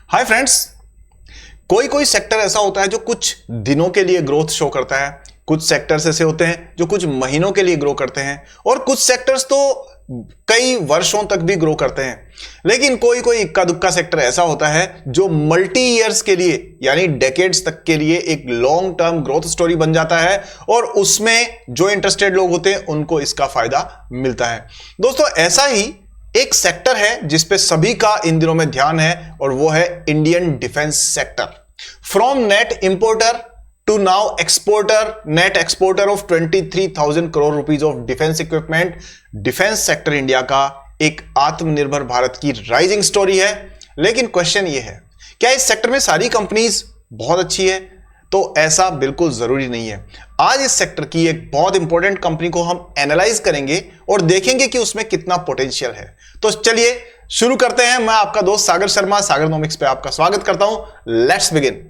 Hi friends. कोई कोई sector ऐसा होता है जो कुछ दिनों के लिए ग्रोथ शो करता है, कुछ सेक्टर्स ऐसे होते हैं जो कुछ महीनों के लिए ग्रो करते हैं और कुछ सेक्टर्स तो कई वर्षों तक भी ग्रो करते हैं। लेकिन कोई कोई इक्का दुक्का सेक्टर ऐसा होता है जो मल्टी ईयर्स के लिए यानी डेकेड्स तक के लिए एक लॉन्ग टर्म ग्रोथ स्टोरी बन जाता है और उसमें जो इंटरेस्टेड लोग होते हैं उनको इसका फायदा मिलता है। दोस्तों, ऐसा ही एक सेक्टर है जिसपे सभी का इन दिनों में ध्यान है और वो है Indian defence sector. From net importer to now exporter, net exporter of 23,000 crore rupees of defence equipment, defence sector India का एक आत्मनिर्भर भारत की राइजिंग स्टोरी है। लेकिन क्वेश्चन ये है, क्या इस सेक्टर में सारी कंपनीज बहुत अच्छी है? तो ऐसा बिल्कुल जरूरी नहीं है। आज इस सेक्टर की एक बहुत इंपॉर्टेंट कंपनी को हम एनालाइज करेंगे और देखेंगे कि उसमें कितना पोटेंशियल है। तो चलिए शुरू करते हैं। मैं आपका दोस्त सागर शर्मा, सागर नॉमिक्स पे आपका स्वागत करता हूं। Let's begin.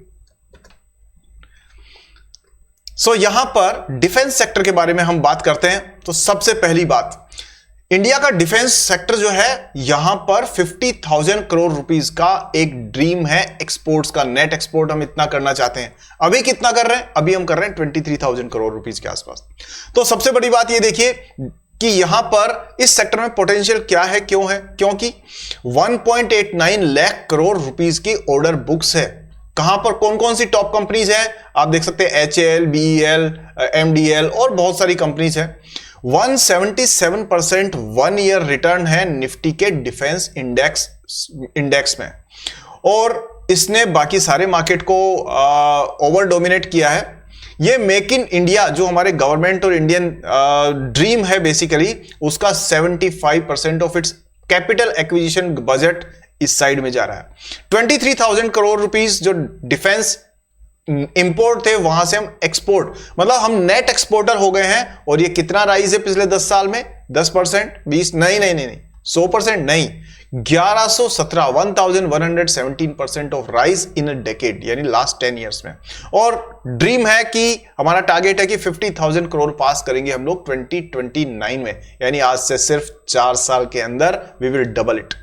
यहां पर डिफेंस सेक्टर के बारे में हम बात करते हैं। तो सबसे पहली बात, इंडिया का डिफेंस सेक्टर जो है यहां पर 50,000 करोड़ रुपीस का एक ड्रीम है एक्सपोर्ट्स का। नेट एक्सपोर्ट हम इतना करना चाहते हैं। अभी कितना कर रहे हैं? अभी हम कर रहे हैं 23,000 करोड़ रुपीस के आसपास। तो सबसे बड़ी बात ये देखिए कि यहां पर इस सेक्टर में पोटेंशियल क्या है, क्यों है? क्योंकि 1.89 लाख करोड़ रुपीस की ऑर्डर बुक्स है। कहां पर कौन कौन सी टॉप कंपनीज है आप देख सकते हैं, HAL, BEL, MDL और बहुत सारी कंपनीज है। 177% 1 ईयर रिटर्न है निफ्टी के डिफेंस इंडेक्स में और इसने बाकी सारे मार्केट को ओवर डोमिनेट किया है। ये मेक इन इंडिया जो हमारे गवर्नमेंट और इंडियन ड्रीम है बेसिकली, उसका 75% of its capital acquisition budget इस साइड में जा रहा है। 23,000 करोड़ रुपीस जो डिफेंस इंपोर्ट थे वहां से हम एक्सपोर्ट, मतलब हम नेट एक्सपोर्टर हो गए हैं। और ये कितना राइज है पिछले 10 साल में? 10%, 20, नहीं, 100% नहीं, 1117, 1117% of rise in a decade, यानी लास्ट 10 ईयर्स में। और ड्रीम है कि हमारा टारगेट है कि 50,000 करोड़ पास करेंगे हम लोग 2029 में, यानी आज से सिर्फ 4 साल के अंदर वी विल डबल इट।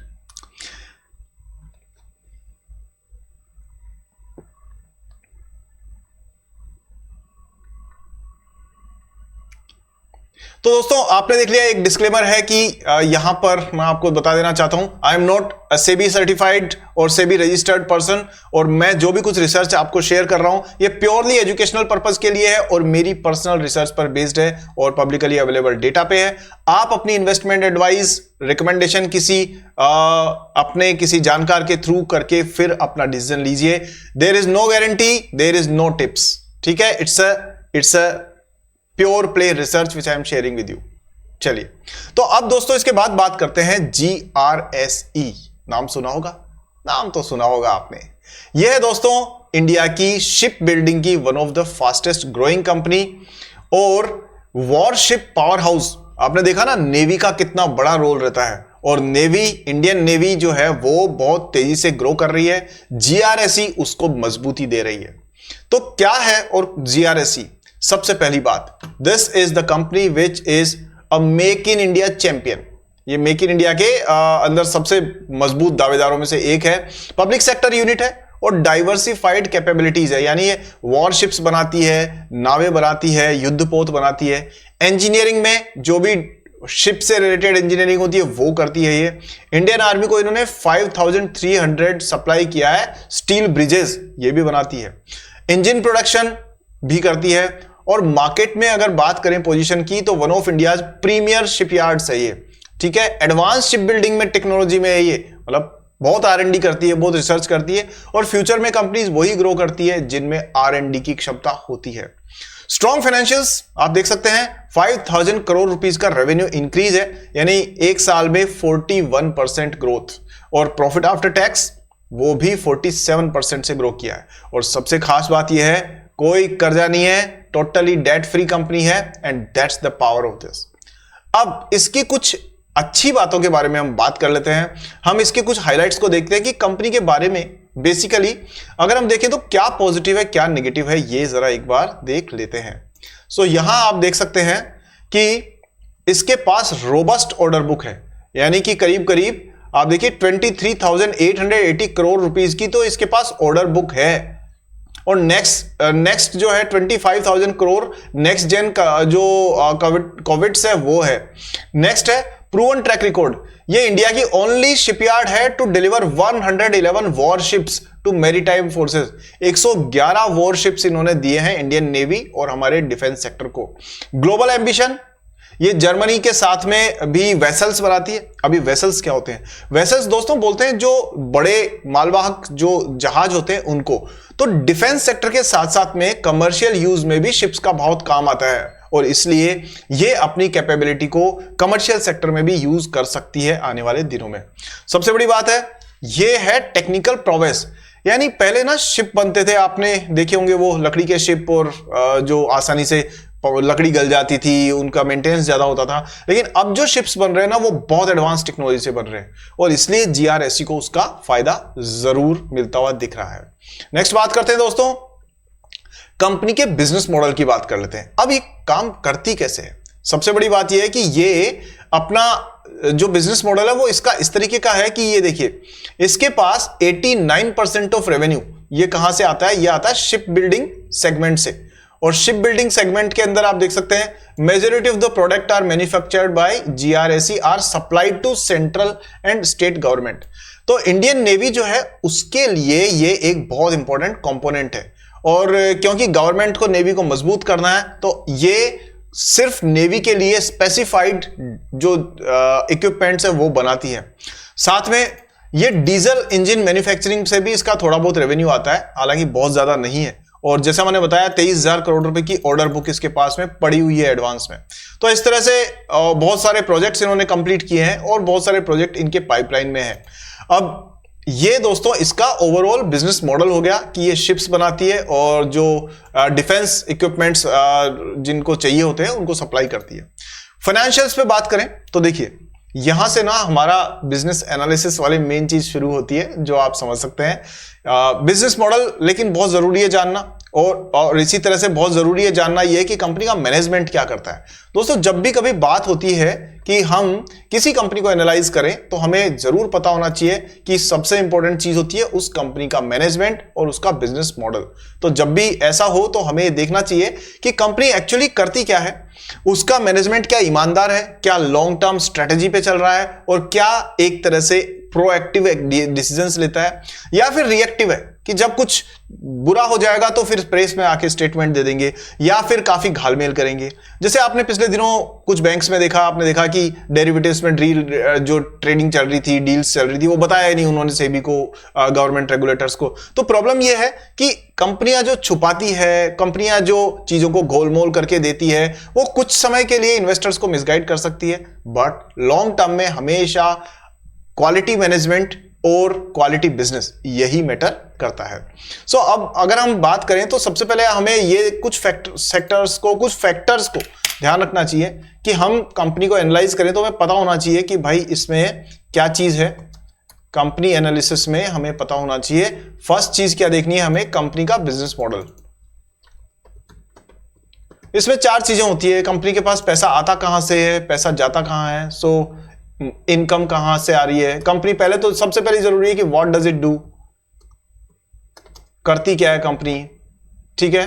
तो दोस्तों, आपने देख लिया, एक डिस्क्लेमर है कि यहां पर मैं आपको बता देना चाहता हूं, I am not a SEBI certified और सेबी रजिस्टर्ड पर्सन, और मैं जो भी कुछ रिसर्च आपको शेयर कर रहा हूं ये प्योरली एजुकेशनल पर्पस के लिए है और मेरी पर्सनल रिसर्च पर बेस्ड है और पब्लिकली अवेलेबल डेटा पे है। आप अपनी इन्वेस्टमेंट एडवाइस रिकमेंडेशन अपने किसी जानकार के थ्रू करके फिर अपना डिसीजन लीजिए। There is no guarantee, there is no tips, ठीक है? It's a pure play research which I am sharing with you. चलिए, तो अब दोस्तों इसके बाद बात करते हैं GRSE। नाम सुना होगा? नाम तो सुना होगा आपने। यह है दोस्तों इंडिया की शिप बिल्डिंग की one of the fastest growing company और वॉरशिप पावर हाउस। आपने देखा ना नेवी का कितना बड़ा रोल रहता है, और नेवी, इंडियन नेवी जो है वो बहुत तेजी से ग्रो कर रही है। GRSE उसको मजबूती दे रही है। तो क्या है और GRSE? सबसे पहली बात, this is the company which is a make in India champion. ये मेक इन इंडिया के अंदर सबसे मजबूत दावेदारों में से एक है। पब्लिक सेक्टर यूनिट है और डाइवर्सिफाइड कैपेबिलिटीज है, यानी ये वॉरशिप्स बनाती है, नावें बनाती है, युद्धपोत बनाती है। इंजीनियरिंग में जो भी शिप से रिलेटेड इंजीनियरिंग होती है वो करती है ये। इंडियन आर्मी को इन्होंने 5,300 सप्लाई किया है स्टील ब्रिजेस, ये भी बनाती है। इंजन प्रोडक्शन भी करती है और मार्केट में अगर बात करें पोजीशन की तो one of India premier shipyards है ये, ठीक है? एडवांस शिप बिल्डिंग में, टेक्नोलॉजी में है ये, मतलब बहुत R&D करती है, बहुत रिसर्च करती है और फ्यूचर में कंपनीज वही ग्रो करती है जिनमें R&D की क्षमता होती है। स्ट्रॉन्ग फाइनेंशियल्स आप देख सकते हैं, 5,000 करोड़ रुपीस का रेवेन्यू इंक्रीज है, यानी एक साल में 41% ग्रोथ, और प्रॉफिट आफ्टर टैक्स वो भी 47% से ग्रो किया है। और सबसे खास बात यह है, कोई कर्जा नहीं है, टोटली डेट फ्री कंपनी है, and that's the power of this. अब इसकी कुछ अच्छी बातों के बारे में हम बात कर लेते हैं। हम इसके कुछ हाइलाइट्स को देखते हैं कि कंपनी के बारे में बेसिकली अगर हम देखें तो क्या पॉजिटिव है क्या नेगेटिव है, ये जरा एक बार देख लेते हैं। यहां आप देख सकते हैं कि इसके पास रोबस्ट ऑर्डर बुक है, यानी कि करीब करीब आप देखिए 23,880 करोड़ रुपीस की तो इसके पास ऑर्डर बुक है। और नेक्स्ट जो है 25,000 करोड़ नेक्स्ट जेन का जो कोविड्स है वो है। नेक्स्ट है प्रूवन ट्रैक रिकॉर्ड, ये इंडिया की ओनली शिपयार्ड है to deliver 111 warships to maritime forces. 111 warships इन्होंने दिए हैं इंडियन नेवी और हमारे डिफेंस सेक्टर को। ग्लोबल एम्बिशन, ये जर्मनी के साथ में भी वेसल्स बनाती है। अभी वेसल्स क्या होते हैं? वेसल्स दोस्तों बोलते हैं जो बड़े मालवाहक जो जहाज होते हैं उनको। तो डिफेंस सेक्टर के साथ साथ में कमर्शियल यूज में भी शिप्स का बहुत काम आता है और इसलिए ये अपनी कैपेबिलिटी को कमर्शियल सेक्टर में भी यूज कर सकती है आने वाले दिनों में। सबसे बड़ी बात है ये है टेक्निकल प्रोग्रेस, यानी पहले ना शिप बनते थे, आपने देखे होंगे वो लकड़ी के शिप और जो आसानी से लकड़ी गल जाती थी, उनका मेंटेनेंस ज्यादा होता था। लेकिन अब जो शिप्स बन रहे हैं ना वो बहुत एडवांस टेक्नोलॉजी से बन रहे हैं और इसलिए जीआरएससी को उसका फायदा जरूर मिलता हुआ दिख रहा है। नेक्स्ट बात करते हैं दोस्तों, कंपनी के बिजनेस मॉडल की बात कर लेते हैं। अब ये काम करती कैसे है? सबसे बड़ी बात यह है कि ये अपना जो बिजनेस मॉडल है वो इसका इस तरीके का है कि ये देखिए इसके पास 89% ऑफ रेवेन्यू ये कहां से आता है? ये आता है शिप बिल्डिंग सेगमेंट से। और शिप बिल्डिंग सेगमेंट के अंदर आप देख सकते हैं majority of the product are manufactured by GRSC or supplied to central and state government. तो इंडियन नेवी जो है उसके लिए ये एक बहुत इंपॉर्टेंट कंपोनेंट है और क्योंकि गवर्नमेंट को नेवी को मजबूत करना है तो ये सिर्फ नेवी के लिए स्पेसिफाइड जो इक्विपमेंट्स है वो बनाती है। साथ में ये डीजल इंजन मैन्युफैक्चरिंग से भी इसका थोड़ा बहुत रेवेन्यू आता है, हालांकि बहुत ज्यादा नहीं है। और जैसा मैंने बताया 23,000 करोड़ रुपए की ऑर्डर बुक इसके पास में पड़ी हुई है एडवांस में। तो इस तरह से बहुत सारे प्रोजेक्ट्स इन्होंने कंप्लीट किए हैं और बहुत सारे प्रोजेक्ट इनके पाइपलाइन में है। अब ये दोस्तों इसका ओवरऑल बिजनेस मॉडल हो गया कि ये शिप्स बनाती है और जो डिफेंस इक्विपमेंट्स जिनको चाहिए होते हैं उनको सप्लाई करती है। फाइनेंशियल्स पे बात करें तो देखिए यहां से ना हमारा बिजनेस एनालिसिस वाली मेन चीज शुरू होती है जो आप समझ सकते हैं। बिजनेस मॉडल लेकिन बहुत जरूरी है जानना और इसी तरह से बहुत जरूरी है जानना यह कि कंपनी का मैनेजमेंट क्या करता है। दोस्तों जब भी कभी बात होती है कि हम किसी कंपनी को एनालाइज करें तो हमें जरूर पता होना चाहिए कि सबसे इंपॉर्टेंट चीज होती है उस कंपनी का मैनेजमेंट और उसका बिजनेस मॉडल। तो जब भी ऐसा हो तो हमें देखना चाहिए कि कंपनी एक्चुअली करती क्या है, उसका मैनेजमेंट क्या ईमानदार है, क्या लॉन्ग टर्म स्ट्रेटेजी पे चल रहा है और क्या एक तरह से प्रोएक्टिव डिसीजंस लेता है या फिर रिएक्टिव है कि जब कुछ बुरा हो जाएगा तो फिर प्रेस में आके स्टेटमेंट दे देंगे या फिर काफी घालमेल करेंगे। जैसे आपने पिछले दिनों कुछ बैंक्स में देखा, आपने देखा कि डेरिवेटिव्स में जो ट्रेडिंग चल रही थी, डील्स चल रही थी, वो बताया नहीं उन्होंने सेबी को, गवर्नमेंट रेगुलेटर्स को। तो प्रॉब्लम यह है कि कंपनियां जो छुपाती है, कंपनियां जो चीजों को गोलमोल करके देती है वो कुछ समय के लिए इन्वेस्टर्स को मिसगाइड कर सकती है, बट लॉन्ग टर्म में हमेशा क्वालिटी मैनेजमेंट और क्वालिटी बिजनेस यही मैटर करता है। सो अब अगर हम बात करें तो सबसे पहले हमें ये कुछ फैक्टर्स को ध्यान रखना चाहिए कि हम कंपनी को एनालाइज करें तो हमें पता होना चाहिए कि भाई इसमें क्या चीज है। कंपनी एनालिसिस में हमें पता होना चाहिए फर्स्ट चीज क्या देखनी है हमें, कंपनी का बिजनेस मॉडल। इसमें चार चीजें होती है, कंपनी के पास पैसा आता कहां से है, पैसा जाता कहां है, सो इनकम कहां से आ रही है। कंपनी पहले तो सबसे पहले जरूरी है कि व्हाट डज इट डू, करती क्या है कंपनी, ठीक है।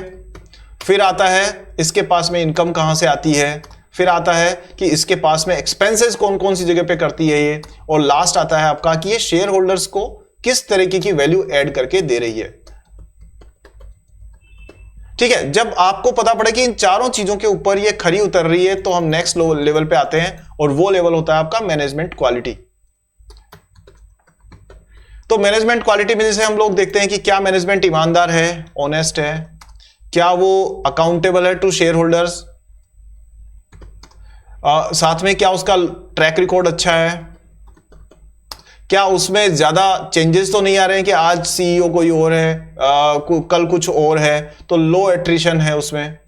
फिर आता है इसके पास में इनकम कहां से आती है, फिर आता है कि इसके पास में एक्सपेंसेस कौन कौन सी जगह पे करती है ये, और लास्ट आता है आपका कि ये शेयर होल्डर्स को किस तरीके की वैल्यू ऐड करके दे रही है, ठीक है। जब आपको पता पड़े कि इन चारों चीजों के ऊपर ये खरी उतर रही है तो हम नेक्स्ट लेवल पे आते हैं और वो लेवल होता है आपका मैनेजमेंट क्वालिटी। तो मैनेजमेंट क्वालिटी में जैसे हम लोग देखते हैं कि क्या मैनेजमेंट ईमानदार है, ऑनेस्ट है, क्या वो अकाउंटेबल है टू शेयर होल्डर्स, साथ में क्या उसका ट्रैक रिकॉर्ड अच्छा है, क्या उसमें ज्यादा चेंजेस तो नहीं आ रहे हैं कि आज सीईओ कोई और है, कल कुछ और है, तो लो एट्रिशन है उसमें।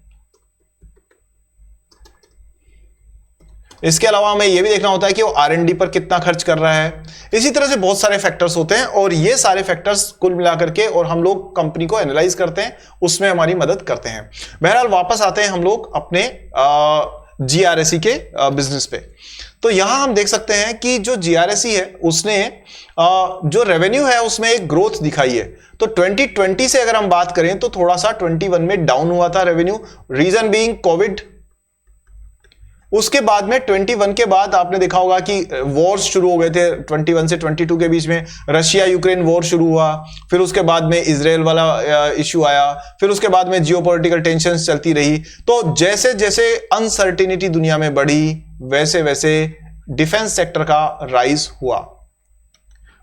इसके अलावा हमें यह भी देखना होता है कि वो R&D पर कितना खर्च कर रहा है। इसी तरह से बहुत सारे फैक्टर्स होते हैं और ये सारे फैक्टर्स कुल मिलाकर के और हम लोग कंपनी को एनालाइज करते हैं, उसमें हमारी मदद करते हैं। बहरहाल वापस आते हैं हम लोग अपने जीआरएससी के बिजनेस पे। तो यहां हम देख सकते हैं कि जो जीआरएसई है उसने जो रेवेन्यू है उसमें एक ग्रोथ दिखाई है। तो 2020 से अगर हम बात करें तो थोड़ा सा 21 में डाउन हुआ था रेवेन्यू, रीजन बीइंग कोविड। उसके बाद में 21 के बाद आपने देखा होगा कि वॉर्स शुरू हो गए थे 21 से 22 के बीच में, रशिया यूक्रेन वॉर शुरू हुआ, फिर उसके बाद में इजराइल वाला इश्यू आया, फिर उसके बाद में जियोपॉलिटिकल टेंशंस चलती रही। तो जैसे जैसे अनसर्टेनिटी दुनिया में बढ़ी वैसे वैसे डिफेंस सेक्टर का राइज हुआ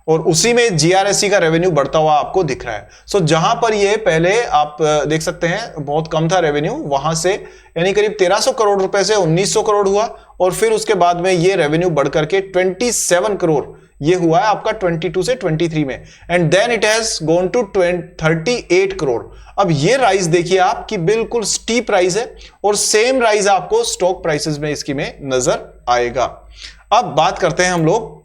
और उसी में जीआरएसई का रेवेन्यू बढ़ता हुआ आपको दिख रहा है। सो जहां पर ये पहले आप देख सकते हैं बहुत कम था रेवेन्यू, वहां से यानी करीब 1300 करोड़ रुपए से 1900 करोड़ हुआ और फिर उसके बाद में ये रेवेन्यू बढ़ करके 27 करोड़ ये हुआ है आपका 22 से 23 में, and then it has gone to 38 crore. अब ये राइज देखिए आप कि बिल्कुल स्टीप राइज है और सेम राइज आपको स्टॉक प्राइसेस में इसकी में नजर आएगा। अब बात करते हैं हम लोग,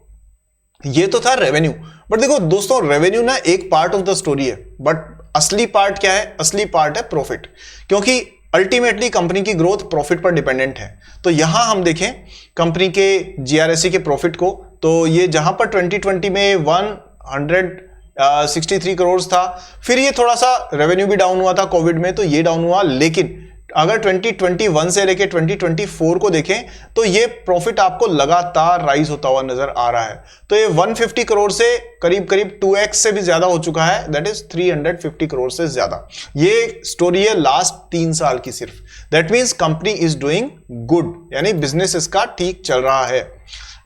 ये तो था रेवेन्यू, बट देखो दोस्तों रेवेन्यू ना एक पार्ट ऑफ द स्टोरी है, बट असली पार्ट क्या है? असली पार्ट है प्रॉफिट, क्योंकि अल्टीमेटली कंपनी की ग्रोथ प्रॉफिट पर डिपेंडेंट है। तो यहां हम देखें कंपनी के जीआरएसई के प्रॉफिट को, तो ये जहां पर 2020 में 163 करोड़ था, फिर ये थोड़ा सा रेवेन्यू भी डाउन हुआ था कोविड में, तो ये डाउन हुआ। लेकिन अगर 2021 से लेके 2024 को देखें तो ये प्रॉफिट आपको लगातार राइज होता हुआ नजर आ रहा है। तो ये 150 करोड़ से करीब करीब 2x से भी ज्यादा हो चुका है, दैट इज 350 करोड़ से ज्यादा। ये स्टोरी है लास्ट 3 साल की सिर्फ। That means company is doing good, यानी बिजनेस इसका ठीक चल रहा है।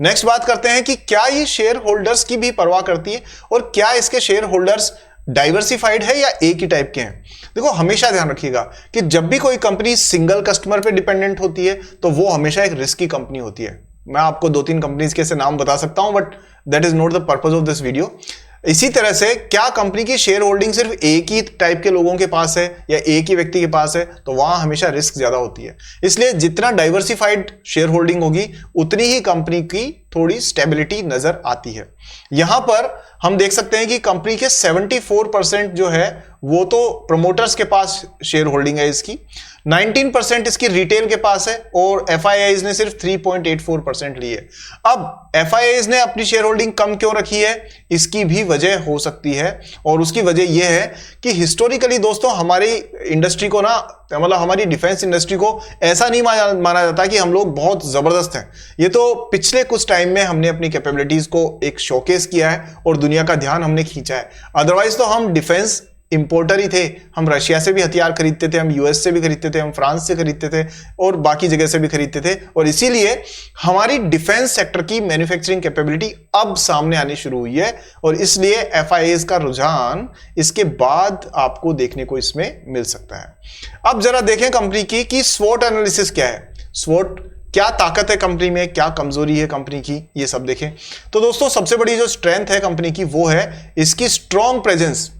नेक्स्ट बात करते हैं कि क्या ये शेयर होल्डर्स की भी परवाह करती है और क्या इसके शेयर होल्डर्स डाइवर्सिफाइड है या एक ही टाइप के हैं। देखो हमेशा ध्यान रखिएगा कि जब भी कोई कंपनी सिंगल कस्टमर पे डिपेंडेंट होती है तो वो हमेशा एक रिस्की कंपनी होती है। मैं आपको 2-3 कंपनीज के ऐसे नाम बता सकता हूं, but that is not the purpose of this video. इसी तरह से क्या कंपनी की शेयर होल्डिंग सिर्फ एक ही टाइप के लोगों के पास है या एक ही व्यक्ति के पास है, तो वहां हमेशा रिस्क ज्यादा होती है। इसलिए जितना डाइवर्सिफाइड शेयर होल्डिंग होगी उतनी ही कंपनी की थोड़ी स्टेबिलिटी नजर आती है। यहां पर हम देख सकते हैं कि कंपनी के 74% जो है वो तो प्रमोटर्स के पास शेयर होल्डिंग है इसकी, 19% इसकी रिटेल के पास है और एफआईआईज ने सिर्फ 3.84% ली है। अब एफआईआईज ने अपनी शेयर होल्डिंग कम क्यों रखी है, इसकी भी वजह हो सकती है, और उसकी वजह यह है कि हिस्टोरिकली दोस्तों हमारी इंडस्ट्री को ना, मतलब हमारी डिफेंस इंडस्ट्री को ऐसा नहीं माना जाता कि हम लोग बहुत जबरदस्त हैं। ये तो पिछले कुछ टाइम में हमने अपनी कैपेबिलिटीज को एक शोकेस किया है और दुनिया का ध्यान हमने खींचा है। अदरवाइज तो हम डिफेंस इंपोर्टर ही थे, हम रशिया से भी हथियार खरीदते थे, हम यूएस से भी खरीदते थे, हम फ्रांस से खरीदते थे और बाकी जगह से भी खरीदते थे, और इसीलिए हमारी डिफेंस सेक्टर की मैन्युफैक्चरिंग कैपेबिलिटी अब सामने आनी शुरू हुई है, और इसलिए एफआईआईज का रुझान इसके बाद आपको देखने को इसमें मिल सकता है। अब जरा देखें कंपनी की कि स्वॉट एनालिसिस क्या है, स्वॉट क्या ताकत है कंपनी में, क्या कमजोरी है कंपनी की, ये सब देखें। तो दोस्तों सबसे बड़ी जो स्ट्रेंथ है कंपनी की वो है इसकी स्ट्रॉन्ग प्रेजेंस।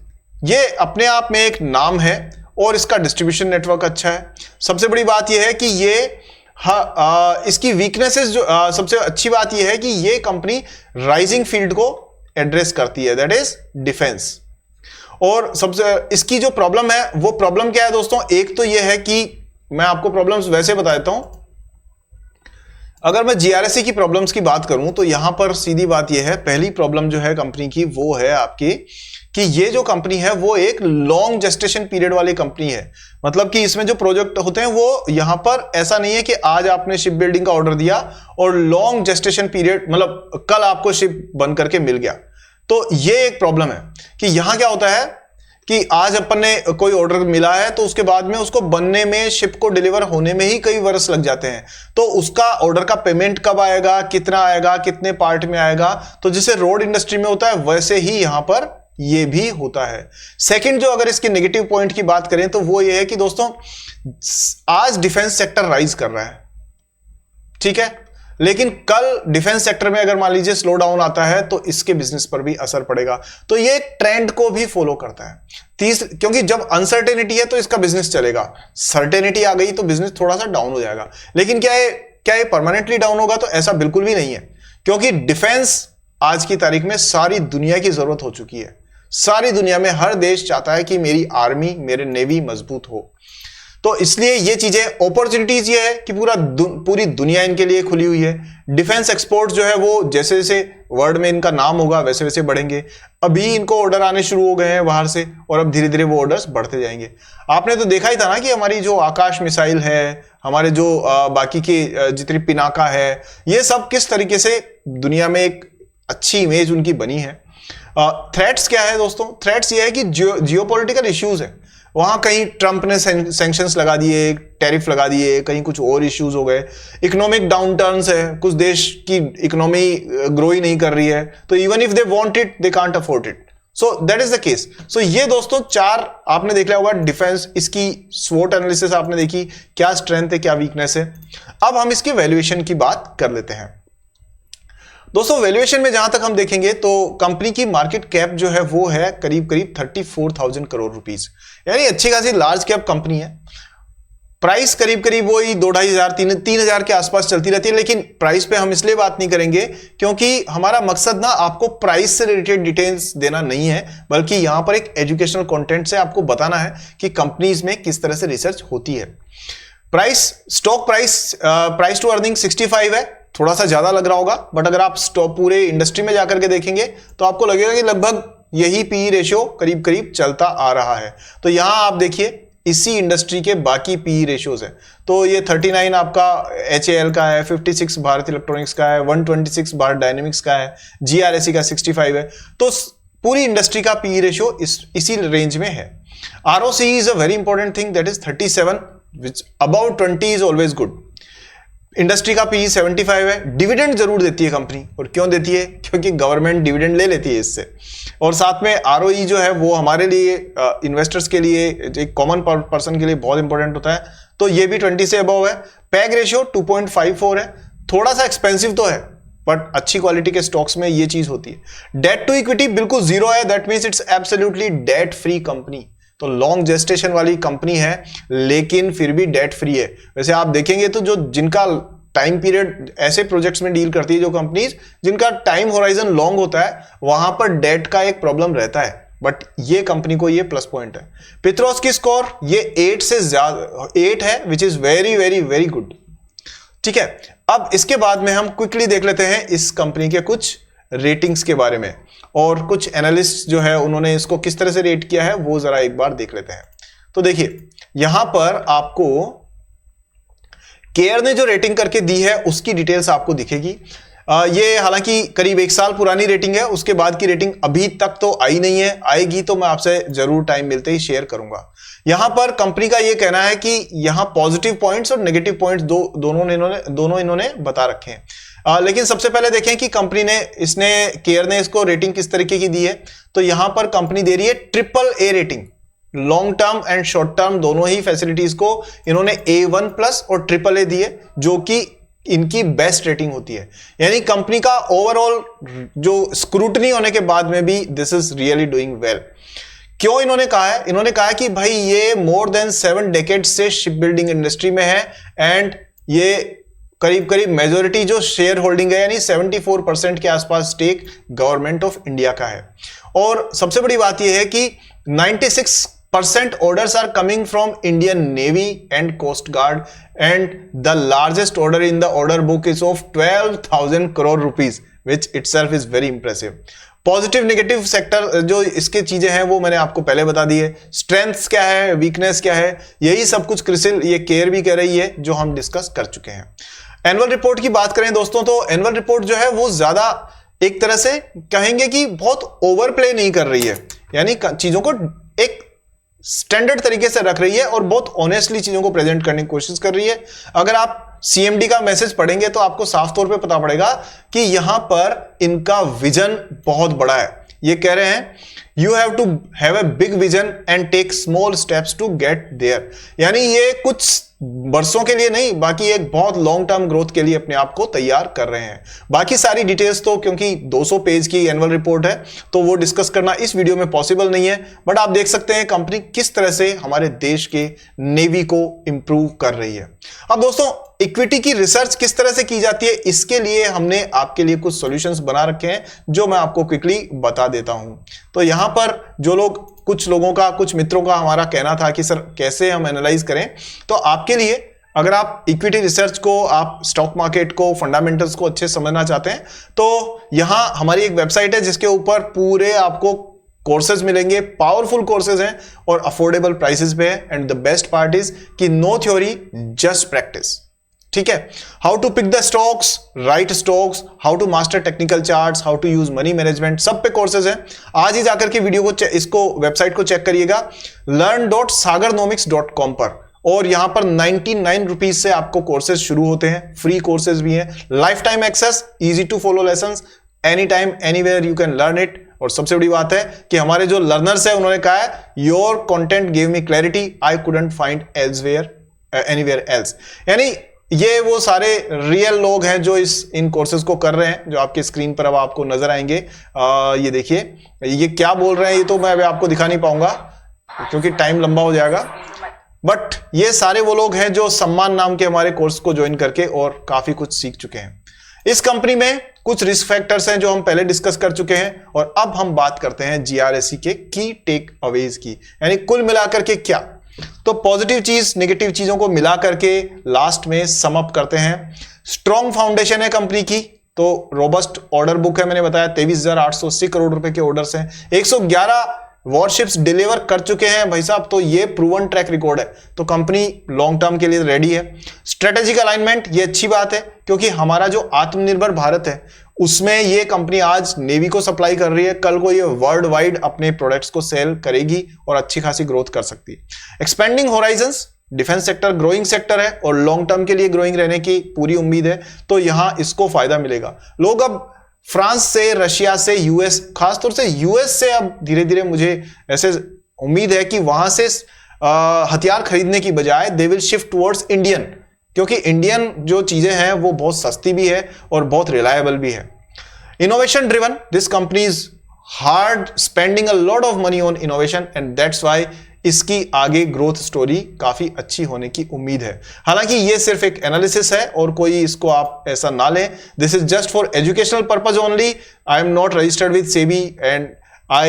ये अपने आप में एक नाम है और इसका डिस्ट्रीब्यूशन नेटवर्क अच्छा है। सबसे बड़ी बात यह है कि ये इसकी वीकनेसेस जो सबसे अच्छी बात यह है कि ये कंपनी राइजिंग फील्ड को एड्रेस करती है, दैट इज डिफेंस। और सबसे इसकी जो प्रॉब्लम है वो प्रॉब्लम क्या है दोस्तों, एक तो यह है कि मैं आपको प्रॉब्लम्स वैसे बता देता हूं। अगर मैं जीआरएसई की प्रॉब्लम्स की बात करूं तो यहां पर सीधी बात यह है, पहली प्रॉब्लम जो है कंपनी की वो है आपकी कि ये जो कंपनी है वो एक लॉन्ग जेस्टेशन पीरियड वाली कंपनी है। मतलब कि इसमें जो प्रोजेक्ट होते हैं वो यहां पर ऐसा नहीं है कि आज आपने शिप बिल्डिंग का ऑर्डर दिया और लॉन्ग जेस्टेशन पीरियड, मतलब कल आपको शिप बन करके मिल गया। तो ये एक प्रॉब्लम है कि यहां क्या होता है कि आज अपन ने कोई ऑर्डर मिला है तो उसके बाद में उसको बनने में, शिप को डिलीवर होने में ही कई वर्ष लग जाते हैं। तो उसका ऑर्डर का पेमेंट कब आएगा, कितना आएगा, कितने पार्ट में आएगा, तो जैसे रोड इंडस्ट्री में होता है वैसे ही यहां पर ये भी होता है। सेकंड जो अगर इसके नेगेटिव पॉइंट की बात करें तो वो ये है कि दोस्तों आज डिफेंस सेक्टर राइज कर रहा है, ठीक है, लेकिन कल डिफेंस सेक्टर में अगर मान लीजिए स्लो डाउन आता है तो इसके बिजनेस पर भी असर पड़ेगा। तो ये ट्रेंड को भी फॉलो करता है। क्योंकि जब अनसर्टेनिटी है तो इसका बिजनेस चलेगा, सर्टेनिटी आ गई तो बिजनेस थोड़ा सा डाउन हो जाएगा। लेकिन क्या ये परमानेंटली डाउन होगा, तो ऐसा बिल्कुल भी नहीं है, क्योंकि डिफेंस आज की तारीख में सारी दुनिया की जरूरत हो चुकी है। सारी दुनिया में हर देश चाहता है कि मेरी आर्मी, मेरे नेवी मजबूत हो। तो इसलिए ये चीजें अपॉर्चुनिटीज ये है कि पूरी दुनिया इनके लिए खुली हुई है। डिफेंस एक्सपोर्ट जो है वो जैसे जैसे वर्ल्ड में इनका नाम होगा वैसे वैसे बढ़ेंगे। अभी इनको ऑर्डर आने शुरू हो गए हैं बाहर से और अब धीरे धीरे वो ऑर्डर्स बढ़ते जाएंगे। आपने तो देखा ही था ना कि हमारी जो आकाश मिसाइल है, हमारे जो बाकी के जितनी पिनाका है, ये सब किस तरीके से दुनिया में एक अच्छी इमेज उनकी बनी है। थ्रेट्स क्या है दोस्तों? थ्रेट्स ये है कि जियोपॉलिटिकल इश्यूज है। वहां कहीं ट्रंप ने सैंक्शंस लगा दिए, टैरिफ लगा दिए, कहीं कुछ और इश्यूज हो गए, इकोनॉमिक डाउनटर्न्स है, कुछ देश की इकोनॉमी ग्रो ही नहीं कर रही है, तो even if they want it they can't afford it. So that is the case. So ये दोस्तों 4 आपने देख लिया होगा डिफेंस, इसकी स्वोट एनालिसिस आपने देखी, क्या स्ट्रेंथ है क्या वीकनेस है। अब हम इसके वैल्यूएशन की बात कर लेते हैं। दोस्तों वैल्यूएशन में जहां तक हम देखेंगे तो कंपनी की मार्केट कैप जो है वो है करीब करीब 34,000 करोड़ रुपीस, यानी अच्छी खासी लार्ज कैप कंपनी है। प्राइस करीब करीब वही 2,500 3,000 के आसपास चलती रहती है, लेकिन प्राइस पे हम इसलिए बात नहीं करेंगे क्योंकि हमारा मकसद ना आपको प्राइस से रिलेटेड डिटेल्स देना नहीं है, बल्कि यहां पर एक एजुकेशनल कंटेंट से आपको बताना है कि कंपनीज में किस तरह से रिसर्च होती है। Price, stock price to earning 65 है, थोड़ा सा ज्यादा लग रहा होगा, बट अगर आप स्टॉक पूरे इंडस्ट्री में जाकर के देखेंगे तो आपको लगेगा कि लगभग यही पीई रेशियो करीब करीब चलता आ रहा है। तो यहां आप देखिए इसी इंडस्ट्री के बाकी पीई रेशियोज है, तो ये 39 आपका HAL का है, 56 भारत इलेक्ट्रॉनिक्स का है, 126 भारत डायनेमिक्स का है, GRSE का 65 है। तो पूरी इंडस्ट्री का पीई रेशियो इसी रेंज में है। ROCE is a very important thing, that is 37, which about 20 is always good. Industry का पी 75 है। डिविडेंड जरूर देती है कंपनी, और क्यों देती है? क्योंकि गवर्नमेंट डिविडेंड ले लेती है इससे। और साथ में ROE जो है वो हमारे लिए इन्वेस्टर्स के लिए, एक कॉमन पर्सन के लिए बहुत इंपॉर्टेंट होता है, तो ये भी 20 से अबव है। पैग रेशियो 2.54 है, थोड़ा सा एक्सपेंसिव तो है बट अच्छी क्वालिटी के स्टॉक्स में ये चीज होती है। डेट टू इक्विटी बिल्कुल जीरो है, that means it's absolutely debt free company. तो लॉन्ग जेस्टेशन वाली कंपनी है लेकिन फिर भी डेट फ्री है। वैसे आप देखेंगे तो जो जिनका टाइम पीरियड, ऐसे प्रोजेक्ट्स में डील करती है जो कंपनीज जिनका टाइम होराइजन लॉन्ग होता है, वहां पर डेट का एक प्रॉब्लम रहता है, बट ये कंपनी को ये प्लस पॉइंट है। पित्रोस की स्कोर ये 8 से ज्यादा 8 है, which is very very very good. ठीक है, अब इसके बाद में हम क्विकली देख लेते हैं इस कंपनी के कुछ रेटिंग्स के बारे में, और कुछ एनालिस्ट जो है उन्होंने इसको किस तरह से रेट किया है वो जरा एक बार देख लेते हैं। तो देखिए यहां पर आपको केयर ने जो रेटिंग करके दी है उसकी डिटेल्स आपको दिखेगी। ये हालांकि करीब 1 साल पुरानी रेटिंग है, उसके बाद की रेटिंग अभी तक तो आई नहीं है, आएगी तो मैं आपसे जरूर टाइम मिलते ही शेयर करूंगा। यहां पर कंपनी का ये कहना है कि यहां पॉजिटिव पॉइंट्स और नेगेटिव पॉइंट्स दोनों इन्होंने बता रखे हैं। लेकिन सबसे पहले देखें कि कंपनी ने केयर ने इसको रेटिंग किस तरीके की दी है। तो यहां पर कंपनी दे रही है AAA rating. Long term and short term दोनों ही फैसिलिटीज को इन्होंने A1+ और AAA दिए, जो कि इनकी बेस्ट रेटिंग होती है। यानी कंपनी का ओवरऑल जो स्क्रूटनी होने के बाद में भी this is really doing well. क्यों इन्होंने कहा है? इन्होंने कहा है कि भाई ये मोर देन 7 डेकेड्स से शिप बिल्डिंग इंडस्ट्री में है, एंड ये करीब करीब मेजोरिटी जो शेयर होल्डिंग है, यानी 74% के आसपास स्टेक गवर्नमेंट ऑफ इंडिया का है। और सबसे बड़ी बात यह है कि 96% orders are coming from Indian Navy and Coast Guard, and the largest order in the order book is of 12,000 crore rupees, which itself is very impressive. Positive negative sector जो इसके चीजें हैं वो मैंने आपको पहले बता दी है। स्ट्रेंथ्स क्या है, वीकनेस क्या है, यही सब कुछ क्रिसिल ये केयर भी कह रही है, जो हम डिस्कस कर चुके हैं। एनुअल रिपोर्ट की बात करें दोस्तों, तो एनुअल रिपोर्ट जो है वो ज्यादा एक तरह से कहेंगे कि बहुत ओवर प्ले नहीं कर रही है, यानी चीजों को एक स्टैंडर्ड तरीके से रख रही है और बहुत ऑनेस्टली चीजों को प्रेजेंट करने की कोशिश कर रही है। अगर आप CMD का मैसेज पढ़ेंगे तो आपको साफ तौर पे पता पड़ेगा कि यहां पर इनका विजन बहुत बड़ा है। ये कह रहे हैं you have to have a big vision and take small steps to get there, यानी ये कुछ वर्षों के लिए नहीं, बाकी एक बहुत लॉन्ग टर्म ग्रोथ के लिए अपने आप को तैयार कर रहे हैं। बाकी सारी डिटेल्स तो क्योंकि 200 पेज की एनुअल रिपोर्ट है तो वो डिस्कस करना इस वीडियो में पॉसिबल नहीं है, बट आप देख सकते हैं कंपनी किस तरह से हमारे देश के नेवी को इंप्रूव कर रही है। अब दोस्तों इक्विटी की रिसर्च किस तरह से की जाती है, इसके लिए हमने आपके लिए कुछ सॉल्यूशंस बना रखे हैं जो मैं आपको क्विकली बता देता हूं। तो यहां पर जो लोग कुछ लोगों का, कुछ मित्रों का हमारा कहना था कि सर कैसे हम एनालाइज करें। तो आपके लिए, अगर आप इक्विटी रिसर्च को, आप स्टॉक मार्केट को, फंडामेंटल्स को अच्छे समझना चाहते हैं, तो यहां हमारी एक वेबसाइट है जिसके ऊपर पूरे आपको कोर्सेज मिलेंगे, पावरफुल कोर्सेज हैं और अफोर्डेबल प्राइसेस पे है। And the best part is कि नो थ्योरी, जस्ट प्रैक्टिस। ठीक है, how to pick the stocks, right stocks, how to master technical charts, how to use money management, सब पे कोर्सेज हैं। आज ही जाकर के वीडियो को, इसको वेबसाइट को चेक करिएगा learn.sagarnomics.com पर, और यहां पर 99 रुपीज से आपको कोर्सेज शुरू होते हैं, फ्री कोर्सेज भी हैं, life time access, easy to follow lessons, any time anywhere you can learn it. और सबसे बड़ी बात है कि हमारे जो लर्नर्स है उन्होंने कहा है your content give me clarity I couldn't find anywhere else. यानी ये वो सारे रियल लोग हैं जो इन कोर्सेज को कर रहे हैं, जो आपके स्क्रीन पर अब आपको नजर आएंगे। ये देखिए, ये क्या बोल रहे हैं ये तो मैं अभी आपको दिखा नहीं पाऊंगा क्योंकि टाइम लंबा हो जाएगा, बट ये सारे वो लोग हैं जो सम्मान नाम के हमारे कोर्स को ज्वाइन करके और काफी कुछ सीख चुके हैं। इस कंपनी में कुछ रिस्क फैक्टर्स हैं जो हम पहले डिस्कस कर चुके हैं, और अब हम बात करते हैं जीआरएसई के की टेक अवेज की, यानी कुल मिलाकर के क्या। तो पॉजिटिव चीज नेगेटिव चीजों को मिला करके लास्ट में सम अप करते हैं। स्ट्रॉन्ग फाउंडेशन है कंपनी की, तो रोबस्ट ऑर्डर बुक है, मैंने बताया 23,880 करोड़ रुपए के ऑर्डर्स हैं, 111 वॉरशिप्स डिलीवर कर चुके हैं भाई साहब, तो ये प्रूवन ट्रैक रिकॉर्ड है, तो कंपनी लॉन्ग टर्म के लिए रेडी है। स्ट्रेटेजिक अलाइनमेंट, ये अच्छी बात है क्योंकि हमारा जो आत्मनिर्भर भारत है उसमें ये कंपनी आज नेवी को सप्लाई कर रही है, कल को ये वर्ल्ड वाइड अपने प्रोडक्ट्स को सेल करेगी और अच्छी खासी ग्रोथ कर सकती है। Expanding horizons, defence sector growing sector है और लॉन्ग टर्म के लिए ग्रोइंग रहने की पूरी उम्मीद है, तो यहां इसको फायदा मिलेगा। लोग अब फ्रांस से, रशिया से, यूएस, खासतौर से यूएस से अब धीरे धीरे मुझे ऐसे उम्मीद है कि वहां से हथियार खरीदने की बजाय they will shift towards Indian, क्योंकि इंडियन जो चीजें हैं वो बहुत सस्ती भी है और बहुत रिलायबल भी है। Innovation driven, this company is hard spending a lot of money on innovation and that's why इसकी आगे ग्रोथ स्टोरी काफी अच्छी होने की उम्मीद है। हालांकि ये सिर्फ एक एनालिसिस है और कोई इसको आप ऐसा ना लें, this is just for educational purpose only. I am not registered with SEBI and I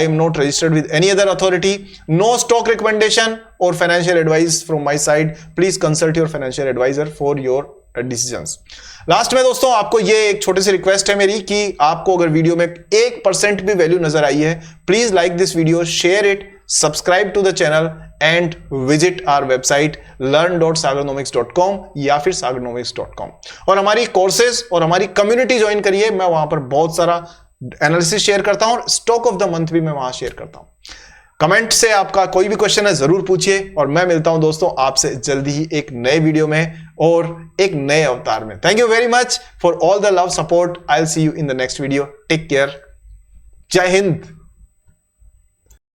am not registered with any other authority. No stock recommendation or financial advice from my side. Please consult your financial advisor for your decisions. Last में दोस्तों आपको ये एक छोटी सी request है मेरी कि आपको अगर वीडियो में 1% भी वैल्यू नजर आई है, please like this video, share it, subscribe to the channel and visit our website learn.sagarnomics.com या फिर sagarnomics.com, और हमारी कोर्सेज और हमारी कम्युनिटी ज्वाइन करिए। मैं वहां पर बहुत सारा एनालिसिस शेयर करता हूं और स्टॉक ऑफ द मंथ भी मैं वहां शेयर करता हूं। कमेंट से आपका कोई भी क्वेश्चन है जरूर पूछिए, और मैं मिलता हूं दोस्तों आपसे जल्दी ही एक नए वीडियो में और एक नए अवतार में। Thank you very much for all the love support. I will see you in the next video. Take care. जय हिंद।